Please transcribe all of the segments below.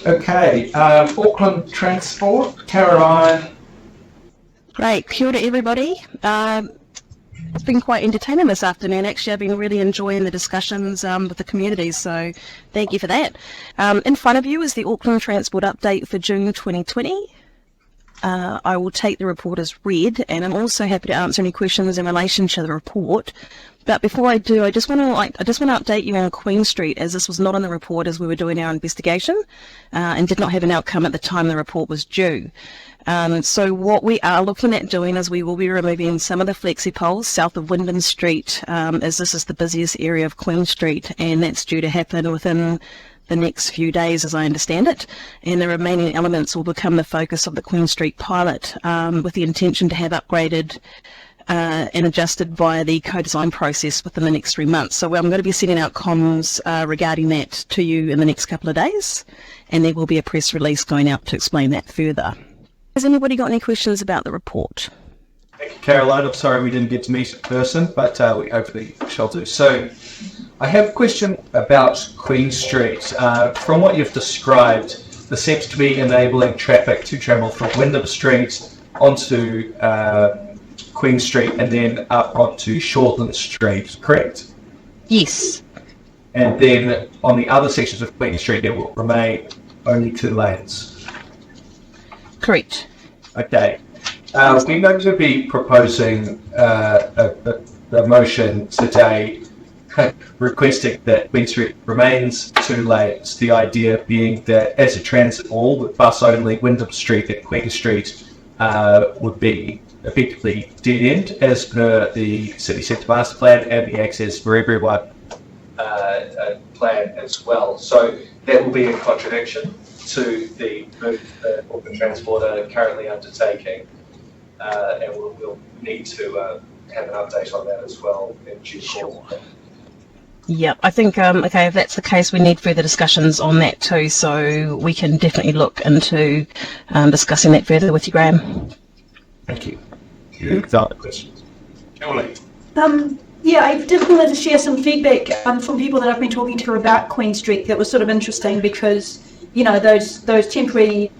Okay, Auckland Transport, Caroline. Great, kia ora everybody. It's been quite entertaining this afternoon. Actually, I've been really enjoying the discussions with the community, so thank you for that. In front of you is the Auckland Transport update for June 2020. I will take the report as read, and I'm also happy to answer any questions in relation to the report. But before I do, I just want to update you on Queen Street, as this was not in the report as we were doing our investigation, and did not have an outcome at the time the report was due. So what we are looking at doing is we will be removing some of the flexi poles south of Wyndham Street, as this is the busiest area of Queen Street, and that's due to happen within the next few days, as I understand it, and the remaining elements will become the focus of the Queen Street pilot, with the intention to have upgraded and adjusted via the co-design process within the next 3 months. So I'm going to be sending out comms regarding that to you in the next couple of days, and there will be a press release going out to explain that further. Has anybody got any questions about the report? Thank you, Caroline. I'm sorry we didn't get to meet in person, but we hopefully shall do. So I have a question about Queen Street. From what you've described, there seems to be enabling traffic to travel from Wyndham Street onto Queen Street and then up onto Shortland Street, correct? Yes. And then on the other sections of Queen Street, there will remain only 2 lanes. Correct. Okay. We're going to be proposing a motion today requesting that Queen Street remains 2 lanes. The idea being that as a transit mall with bus only, Wyndham Street and Queen Street would be effectively dead end as per the City Centre Master Plan and the Access for Everyone plan as well. So that will be in contradiction to the move that Auckland Transport are currently undertaking, and we'll need to have an update on that as well in due course. Yep, I think, okay, if that's the case, we need further discussions on that too, so we can definitely look into discussing that further with you, Graham. Thank you. Other questions? Julie? Yeah, I just wanted to share some feedback from people that I've been talking to about Queen Street that was sort of interesting because, you know, those temporary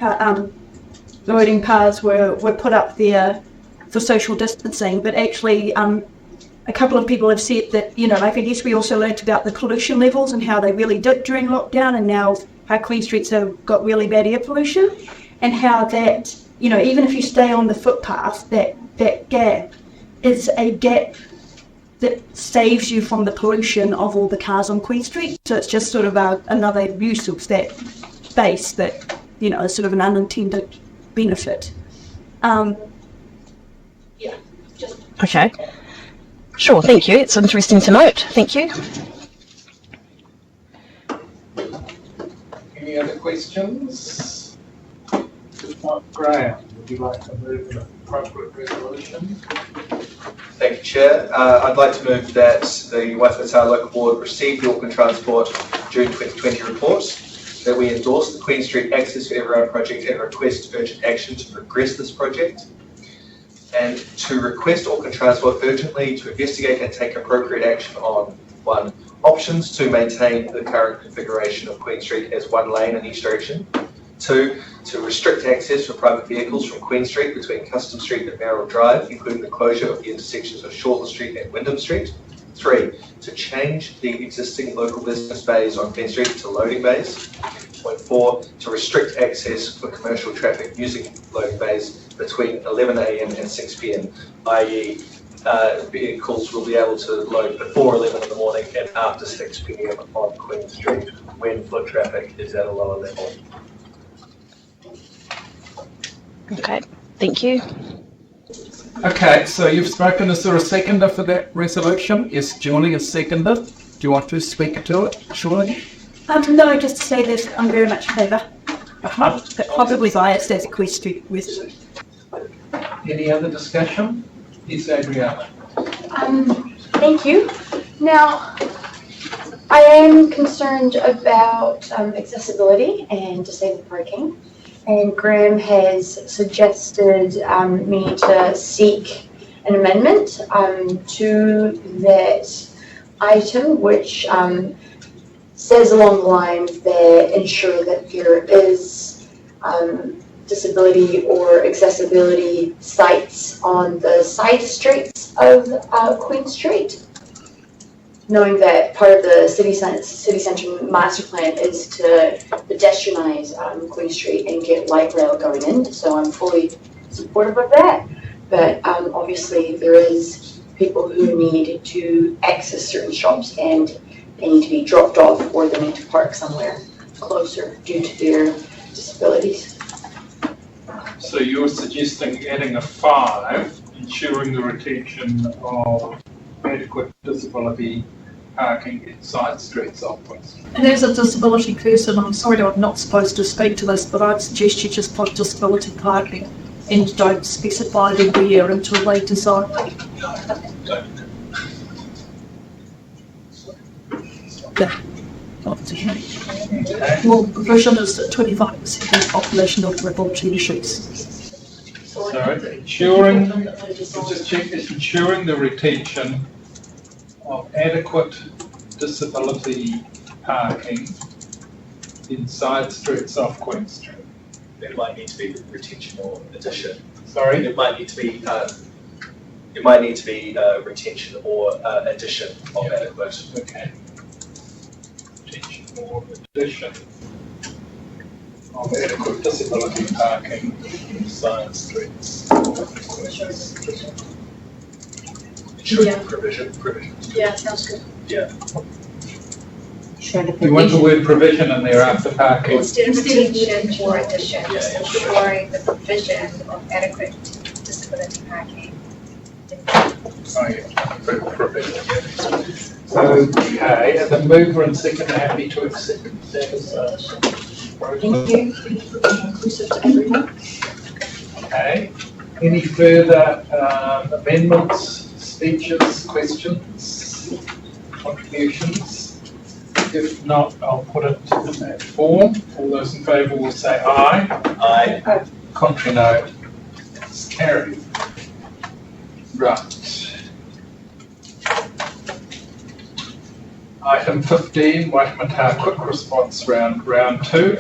loading paths were put up there for social distancing, but actually a couple of people have said that, you know, like I guess we also learnt about the pollution levels and how they really dipped during lockdown, and now how Queen Street's got really bad air pollution, and how that, you know, even if you stay on the footpath, that gap is a gap that saves you from the pollution of all the cars on Queen Street. So it's just sort of another use of that space that, you know, is sort of an unintended benefit. Yeah, just... Okay. Sure, thank you. It's interesting to note. Thank you. Any other questions? If not, Graham, would you like to move an appropriate resolution? Thank you, Chair. I'd like to move that the Waitemata Local Board receive the Auckland Transport June 2020 report, that we endorse the Queen Street Access for Everyone project and request urgent action to progress this project, and to request Auckland Transport urgently to investigate and take appropriate action on 1. Options to maintain the current configuration of Queen Street as 1 lane in each direction. 2. To restrict access for private vehicles from Queen Street between Custom Street and Merrill Drive, including the closure of the intersections of Shortland Street and Wyndham Street. 3. To change the existing local business bays on Queen Street to loading bays. 4. To restrict access for commercial traffic using loading bays between 11 a.m. and 6 p.m, i.e. Vehicles will be able to load before 11 in the morning and after 6 p.m. on Queen Street when foot traffic is at a lower level. Okay, thank you. Okay, so you've spoken. Is there a seconder for that resolution? Yes, Julie is seconded. Do you want to speak to it, Julie? No, just to say that I'm very much in favour. But probably biased as a Queen Street resident. Any other discussion? Yes, Adriana. Thank you. Now, I am concerned about accessibility and disabled parking, and Graham has suggested me to seek an amendment to that item, which says along the lines that ensure that there is disability or accessibility sites on the side streets of Queen Street. Knowing that part of the city centre master plan is to pedestrianize Queen Street and get light rail going in, so I'm fully supportive of that. But obviously there is people who need to access certain shops and they need to be dropped off or they need to park somewhere closer due to their disabilities. So you're suggesting adding a 5, ensuring the retention of adequate disability parking in side streets off Queen Street. And as a disability person, I'm sorry I'm not supposed to speak to this, but I'd suggest you just put disability parking and don't specify the where until they decide. Yeah. Well, the provision is that 25% of the population of wheelchair issues. Sorry, ensuring, just check this, ensuring the retention of adequate disability parking in side streets off Queen Street. It might need to be retention or addition. Sorry? It might need to be retention or addition of adequate. Okay. Retention or addition of adequate disability parking in side streets. Ensuring provision. Yeah, sounds good. Yeah. You want the word provision in there after parking? Instead of retention or addition, Yeah. ensuring the provision of adequate disability parking. Oh, yeah. Provision. Okay, and the mover and second happy to accept that as a Thank you. Inclusive to everyone. Okay. Any further amendments, speeches, questions, contributions? If not, I'll put it in that form. All those in favour will say aye. Aye. Contrary, no. It's carried. Right. Item 15, Waitemata quick response round 2.